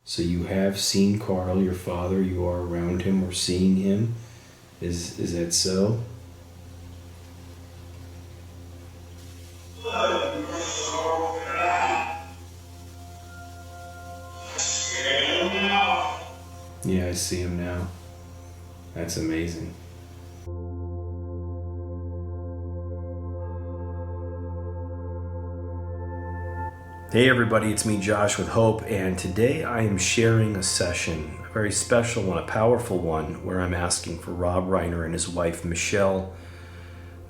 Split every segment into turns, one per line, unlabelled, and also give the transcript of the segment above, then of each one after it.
So you have seen Carl, your father, you are around him or seeing him. Is that so? Yeah, I see him now. That's amazing. Hey everybody, it's me Josh with H.O.P.E, and today I am sharing a session, a very special one, a powerful one, where I'm asking for Rob Reiner and his wife Michele.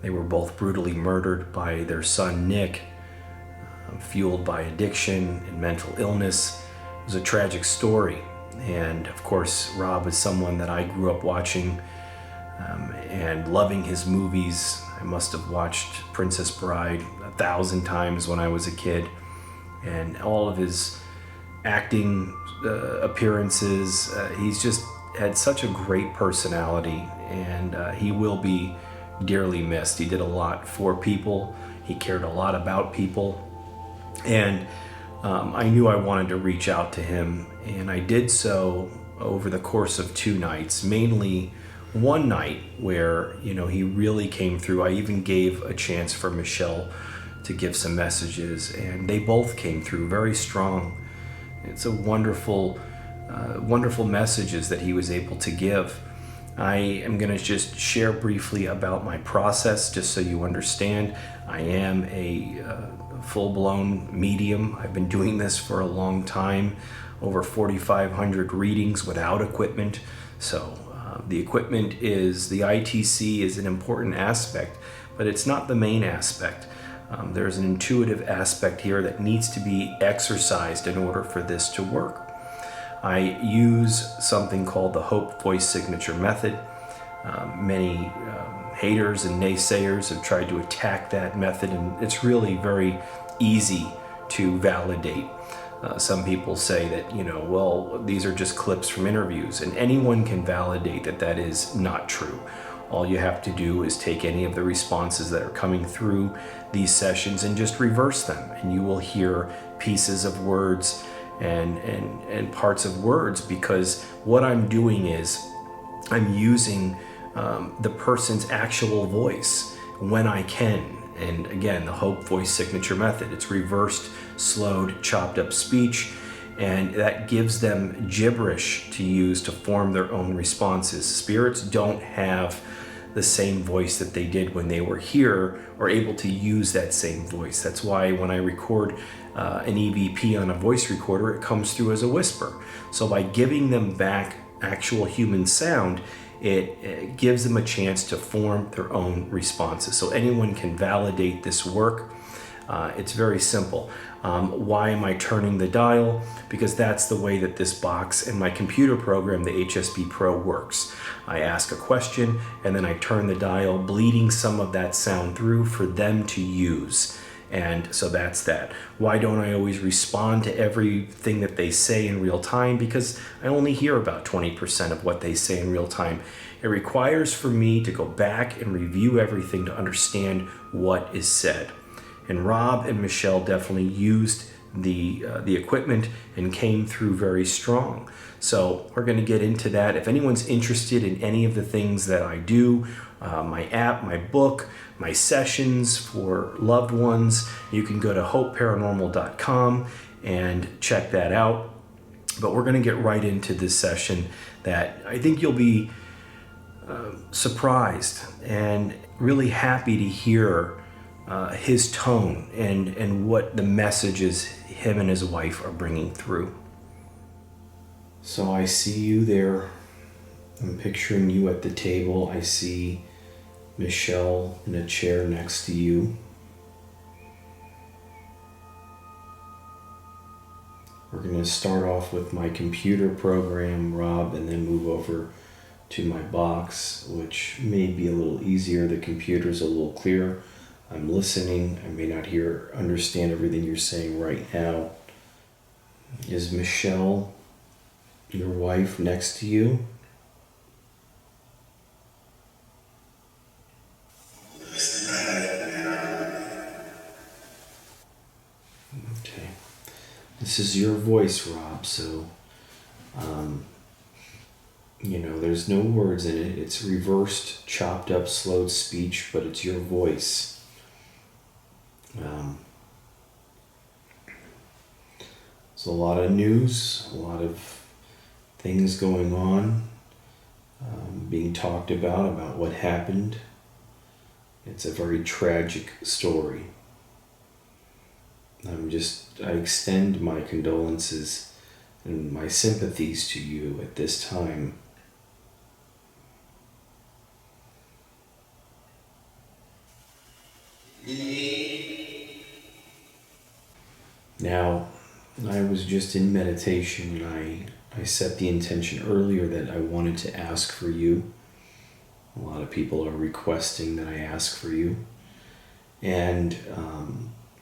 They were both brutally murdered by their son Nick, fueled by addiction and mental illness. It was a tragic story, and of course Rob is someone that I grew up watching and loving his movies. I must have watched Princess Bride 1,000 times when I was a kid. And all of his acting appearances, he's just had such a great personality, and he will be dearly missed. He did a lot for people. He cared a lot about people. And I knew I wanted to reach out to him, and I did so over the course of 2 nights, mainly one night where, he really came through. I even gave a chance for Michele to give some messages, and they both came through very strong. It's a wonderful messages that he was able to give. I am going to just share briefly about my process, just so you understand. I am a full-blown medium. I've been doing this for a long time, over 4,500 readings without equipment. So the equipment the ITC is an important aspect, but it's not the main aspect. There's an intuitive aspect here that needs to be exercised in order for this to work. I use something called the H.O.P.E voice signature method. Many haters and naysayers have tried to attack that method, and it's really very easy to validate. Some people say that, these are just clips from interviews, and anyone can validate that that is not true. All you have to do is take any of the responses that are coming through these sessions and just reverse them, and you will hear pieces of words and parts of words, because what I'm doing is I'm using the person's actual voice when I can. And again, the H.O.P.E voice signature method, it's reversed, slowed, chopped up speech, and that gives them gibberish to use to form their own responses. Spirits don't have the same voice that they did when they were here, or able to use that same voice. That's why when I record an EVP on a voice recorder, it comes through as a whisper. So by giving them back actual human sound, it gives them a chance to form their own responses. So anyone can validate this work. It's very simple. Why am I turning the dial? Because that's the way that this box and my computer program, the HSB-PRO, works. I ask a question and then I turn the dial, bleeding some of that sound through for them to use. And so that's that. Why don't I always respond to everything that they say in real time? Because I only hear about 20% of what they say in real time. It requires for me to go back and review everything to understand what is said. And Rob and Michele definitely used the equipment and came through very strong. So we're going to get into that. If anyone's interested in any of the things that I do, my app, my book, my sessions for loved ones, you can go to HOPEParanormal.com and check that out. But we're going to get right into this session that I think you'll be surprised and really happy to hear his tone and what the messages him and his wife are bringing through. So I see you there. I'm picturing you at the table. I see Michele in a chair next to you. We're going to start off with my computer program, Rob, and then move over to my box, which may be a little easier. The computer's a little clearer. I'm listening. I may not understand everything you're saying right now. Is Michele, your wife, next to you? Okay. This is your voice, Rob, so There's no words in it. It's reversed, chopped up, slowed speech, but it's your voice. There's a lot of news, a lot of things going on, being talked about what happened. It's a very tragic story. I extend my condolences and my sympathies to you at this time. Now, I was just in meditation and I set the intention earlier that I wanted to ask for you. A lot of people are requesting that I ask for you. And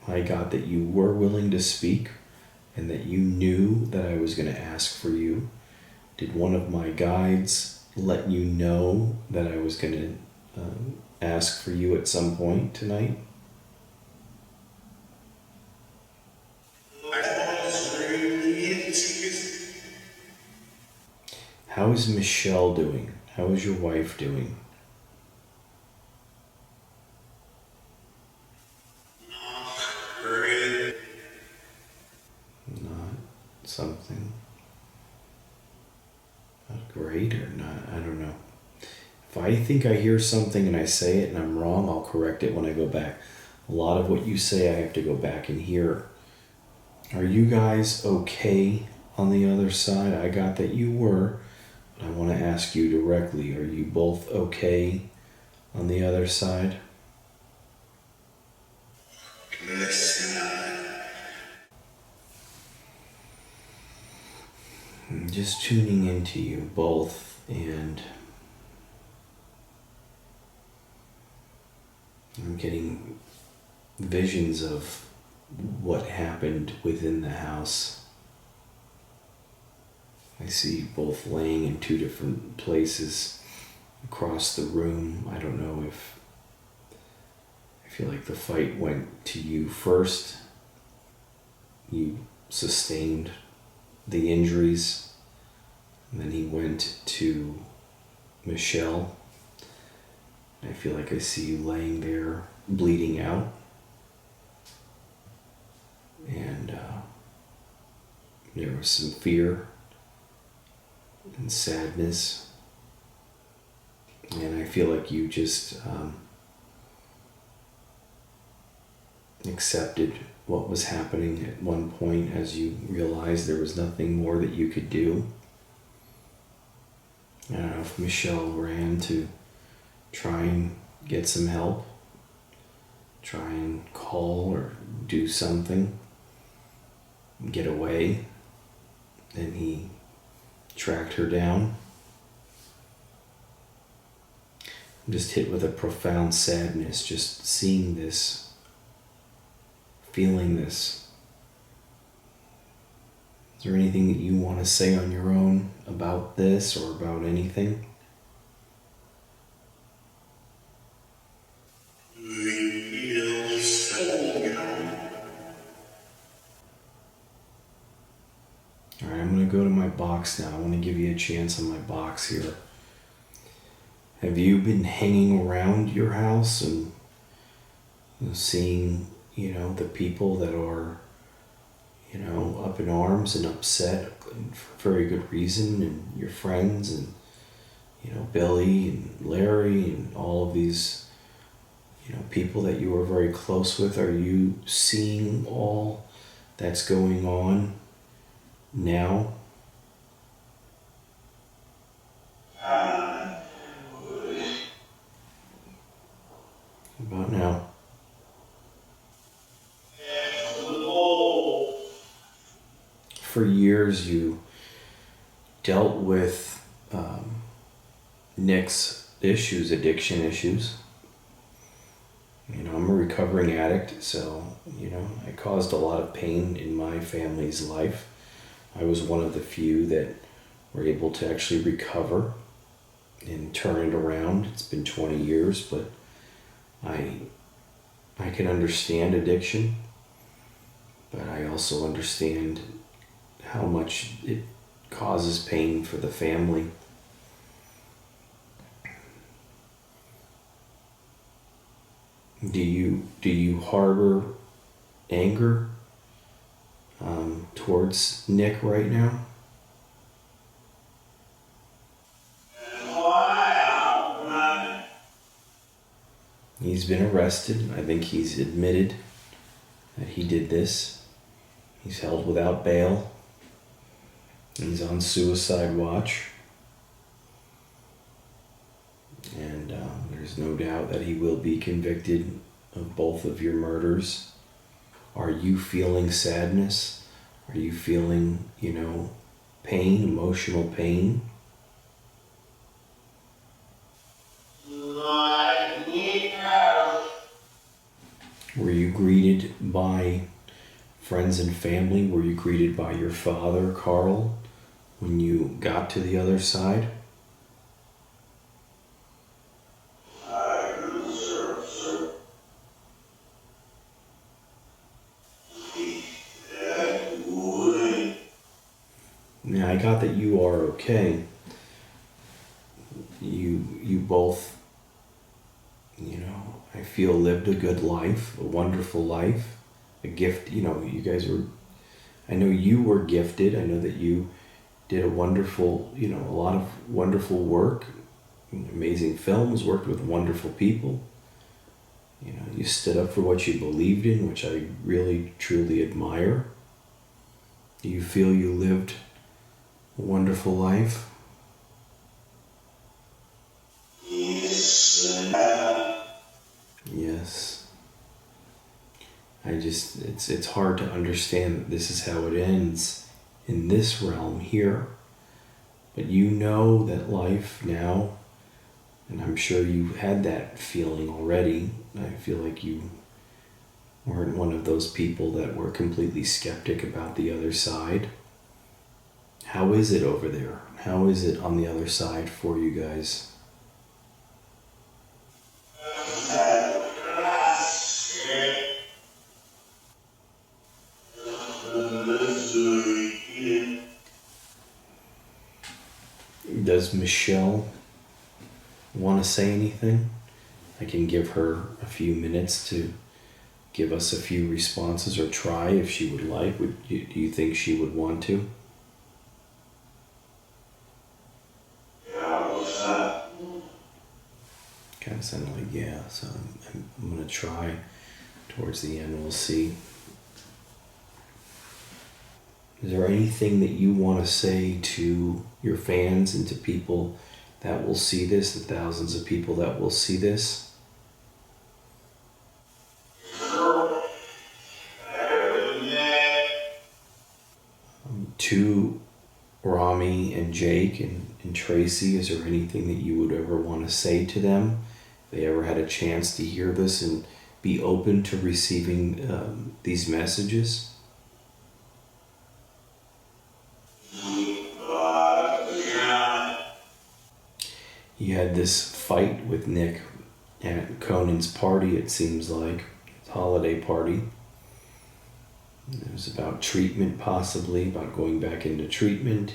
I got that you were willing to speak and that you knew that I was going to ask for you. Did one of my guides let you know that I was going to ask for you at some point tonight? How is Michele doing? How is your wife doing? Not something. Not great or not, I don't know. If I think I hear something and I say it and I'm wrong, I'll correct it when I go back. A lot of what you say I have to go back and hear. Are you guys okay on the other side? I got that you were, but I want to ask you directly. Are you both okay on the other side? I'm just tuning into you both, and I'm getting visions of what happened within the house. I see you both laying in two different places across the room. I don't know if I feel like the fight went to you first. You sustained the injuries, and then he went to Michele. I feel like I see you laying there bleeding out, and there was some fear and sadness, and I feel like you just accepted what was happening at one point as you realized there was nothing more that you could do. I don't know if Michele ran to try and get some help, try and call or do something, get away. Then he tracked her down. I'm just hit with a profound sadness just seeing this, feeling this. Is there anything that you want to say on your own about this or about anything? Alright, I'm going to go to my box now. I want to give you a chance on my box here. Have you been hanging around your house and seeing, the people that are, up in arms and upset and for very good reason, and your friends and, Billy and Larry and all of these, people that you are very close with? Are you seeing all that's going on now? About now. For years you dealt with Nick's issues, addiction issues. I'm a recovering addict, so, I caused a lot of pain in my family's life. I was one of the few that were able to actually recover and turn it around. It's been 20 years, but I can understand addiction, but I also understand how much it causes pain for the family. Do you harbor anger towards Nick right now? He's been arrested. I think he's admitted that he did this. He's held without bail. He's on suicide watch. And there's no doubt that he will be convicted of both of your murders. Are you feeling sadness? Are you feeling, pain, emotional pain? Were you greeted by friends and family? Were you greeted by your father, Carl, when you got to the other side? Now, I got that you are okay. You both, I feel lived a good life, a wonderful life, a gift. You guys were, I know you were gifted. I know that you did a wonderful, a lot of wonderful work, amazing films, worked with wonderful people. You stood up for what you believed in, which I really, truly admire. Do you feel you lived a wonderful life? Yes. It's hard to understand that this is how it ends in this realm here. But you know that life now, and I'm sure you had that feeling already. I feel like you weren't one of those people that were completely skeptic about the other side. How is it over there? How is it on the other side for you guys? Does Michele want to say anything? I can give her a few minutes to give us a few responses, or try if she would like. Do you think she would want to? Kind of sounded like yeah, so I'm going to try towards the end. We'll see. Is there anything that you want to say to your fans and to people that will see this, the thousands of people that will see this? To Rami and Jake and Tracy, is there anything that you would ever want to say to them? If they ever had a chance to hear this and be open to receiving these messages? You had this fight with Nick at Conan's party, it seems like. His holiday party. It was about treatment, possibly, about going back into treatment.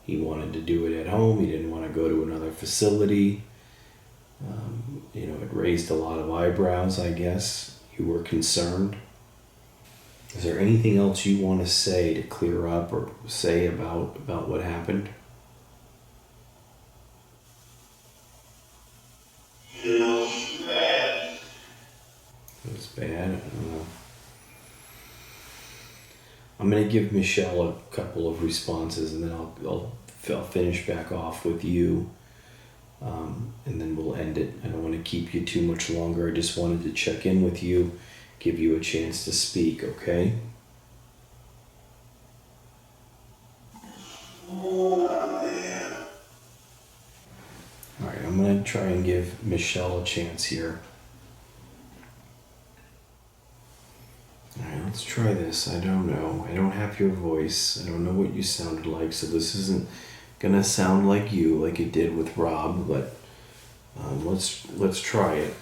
He wanted to do it at home. He didn't want to go to another facility. It raised a lot of eyebrows, I guess. You were concerned. Is there anything else you want to say to clear up or say about what happened? It was bad. I don't know. I'm going to give Michele a couple of responses, and then I'll finish back off with you, and then we'll end it. I don't want to keep you too much longer. I just wanted to check in with you, give you a chance to speak, okay? All right, I'm going to try and give Michele a chance here. Alright, let's try this. I don't know. I don't have your voice. I don't know what you sounded like, so this isn't gonna sound like you, like it did with Rob, but let's try it.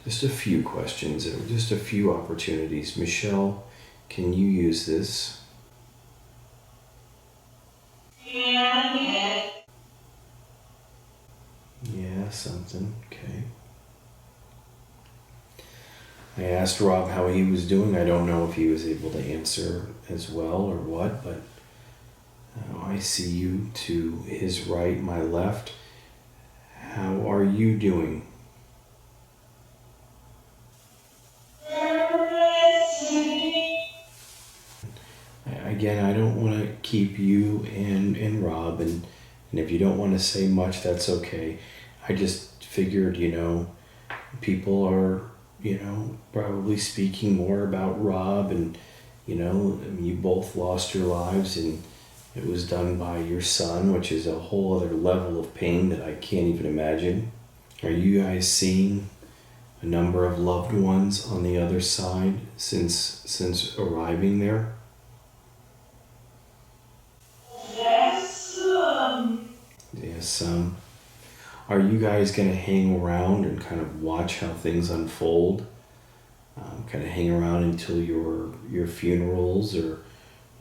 Just a few questions, just a few opportunities. Michele, can you use this? Yeah, something. Okay. I asked Rob how he was doing. I don't know if he was able to answer as well or what, but I see you to his right, my left. How are you doing? Again, I don't want to keep you and Rob, and if you don't want to say much, that's okay. I just figured, people are, probably speaking more about Rob, and, you both lost your lives, and it was done by your son, which is a whole other level of pain that I can't even imagine. Are you guys seeing a number of loved ones on the other side since arriving there? Yes. Are you guys going to hang around and kind of watch how things unfold? Kind of hang around until your funerals or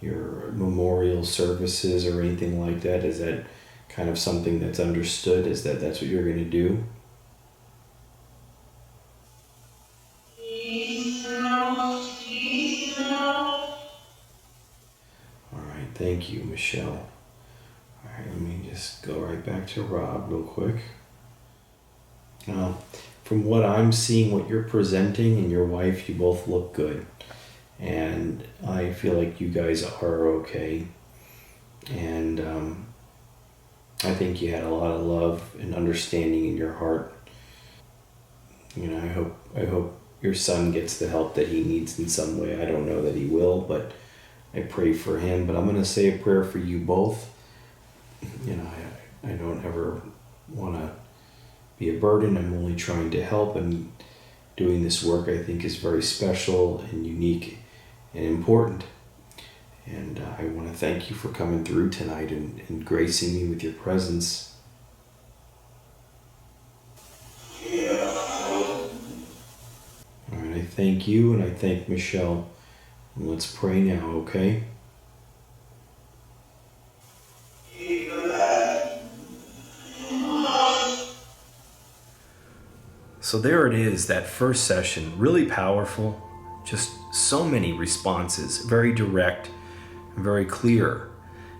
your memorial services or anything like that? Is that kind of something that's understood? Is that's what you're going to do? All right, thank you, Michele. All right, let me just go right back to Rob real quick. Now, from what I'm seeing, what you're presenting and your wife, you both look good. And I feel like you guys are okay. And I think you had a lot of love and understanding in your heart. I hope your son gets the help that he needs in some way. I don't know that he will, but I pray for him. But I'm going to say a prayer for you both. I don't ever want to be a burden. I'm only trying to help, and doing this work I think is very special and unique and important. And I want to thank you for coming through tonight and gracing me with your presence. All right, I thank you and I thank Michele. And let's pray now, okay? So there it is, that first session, really powerful, just so many responses, very direct, very clear.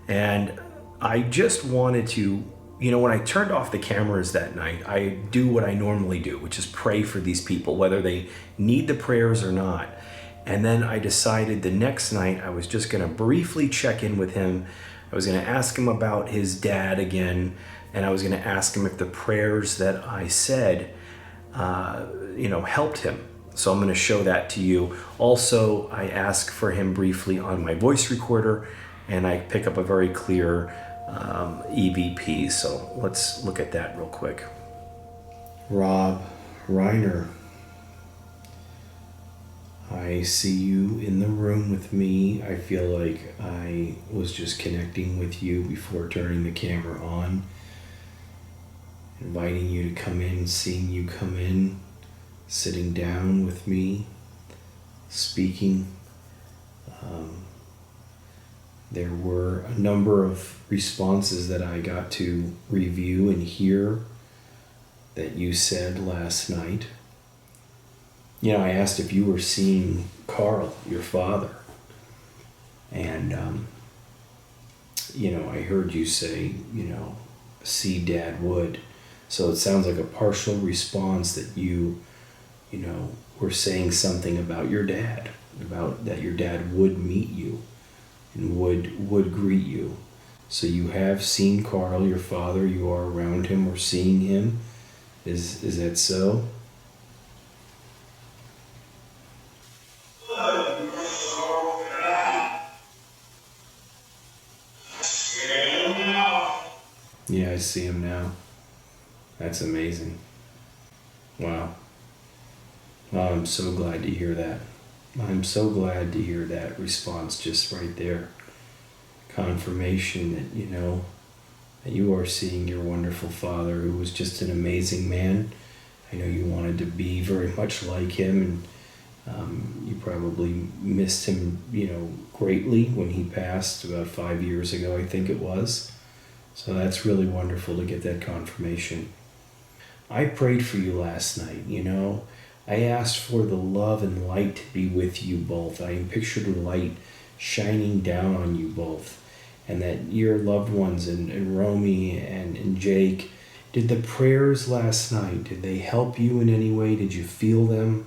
And I just wanted to, when I turned off the cameras that night, I do what I normally do, which is pray for these people, whether they need the prayers or not. And then I decided the next night I was just going to briefly check in with him. I was going to ask him about his dad again, and I was going to ask him if the prayers that I said helped him. So I'm going to show that to you. Also, I ask for him briefly on my voice recorder, and I pick up a very clear EVP. So let's look at that real quick. Rob Reiner, I see you in the room with me. I feel like I was just connecting with you before turning the camera on. Inviting you to come in, seeing you come in, sitting down with me, speaking. There were a number of responses that I got to review and hear that you said last night. I asked if you were seeing Carl, your father. And, I heard you say, see Dad would. So it sounds like a partial response that you were saying something about your dad, about that your dad would meet you and would greet you. So you have seen Carl, your father, you are around him or seeing him. Is that so? Yeah, I see him now. That's amazing. Wow. Well, I'm so glad to hear that. I'm so glad to hear that response just right there. Confirmation that, that you are seeing your wonderful father, who was just an amazing man. I know you wanted to be very much like him, and you probably missed him, greatly when he passed about 5 years ago, I think it was. So that's really wonderful to get that confirmation. I prayed for you last night, you know. I asked for the love and light to be with you both. I pictured the light shining down on you both. And that your loved ones and Romy and Jake, did the prayers last night, did they help you in any way? Did you feel them?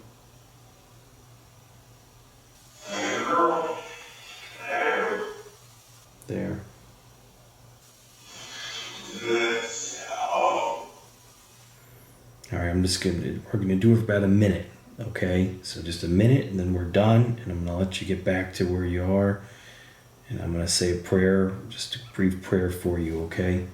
There. All right, we're gonna do it for about a minute, okay? So just a minute and then we're done, and I'm gonna let you get back to where you are, and I'm gonna say a prayer, just a brief prayer for you, okay?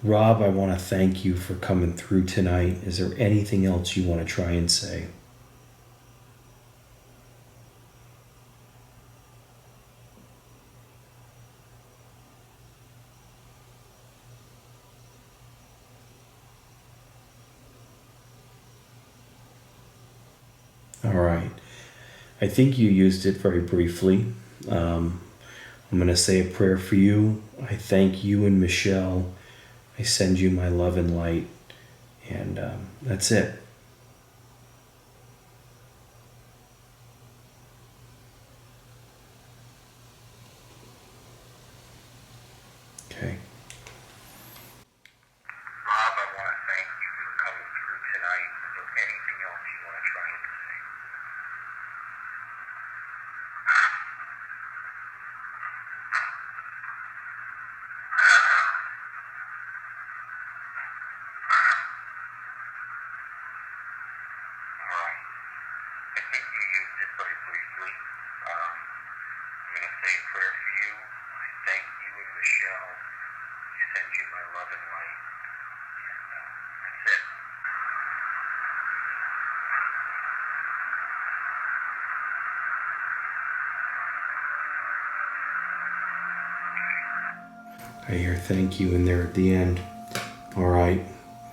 Rob, I want to thank you for coming through tonight. Is there anything else you want to try and say? All right. I think you used it very briefly. I'm going to say a prayer for you. I thank you and Michele. I send you my love and light. And that's it. Okay.
Rob, I want to thank you for coming through tonight. Is there anything else you want to try and say? Alright. I think you used it very briefly. I'm going to say a prayer for you. I thank you and Michele. I send you my love and light. And that's it.
I hear thank you in there at the end. All right.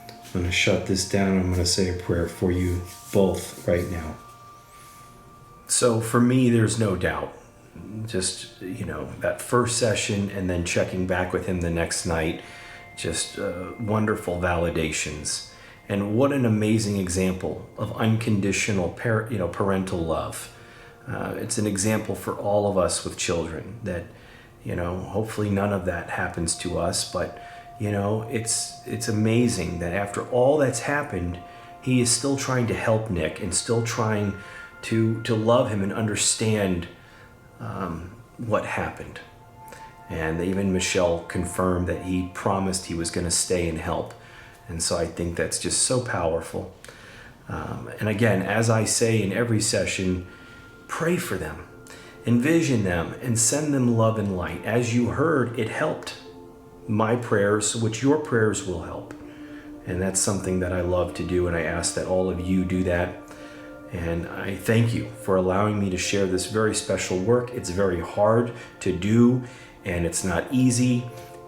I'm going to shut this down. I'm going to say a prayer for you both right now. So for me, there's no doubt. Just, that first session and then checking back with him the next night, just wonderful validations. And what an amazing example of unconditional parental love. It's an example for all of us with children that, hopefully none of that happens to us, but it's amazing that after all that's happened, he is still trying to help Nick and still trying to love him and understand what happened. And even Michele confirmed that he promised he was going to stay and help. And so I think that's just so powerful. And again, as I say in every session, pray for them, envision them, and send them love and light. As you heard, it helped my prayers, which your prayers will help. And that's something that I love to do, and I ask that all of you do that. And I thank you for allowing me to share this very special work. It's very hard to do, and it's not easy.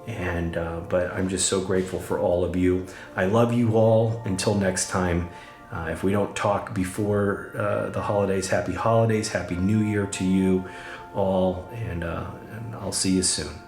But I'm just so grateful for all of you. I love you all. Until next time, if we don't talk before the holidays, happy New Year to you all, and I'll see you soon.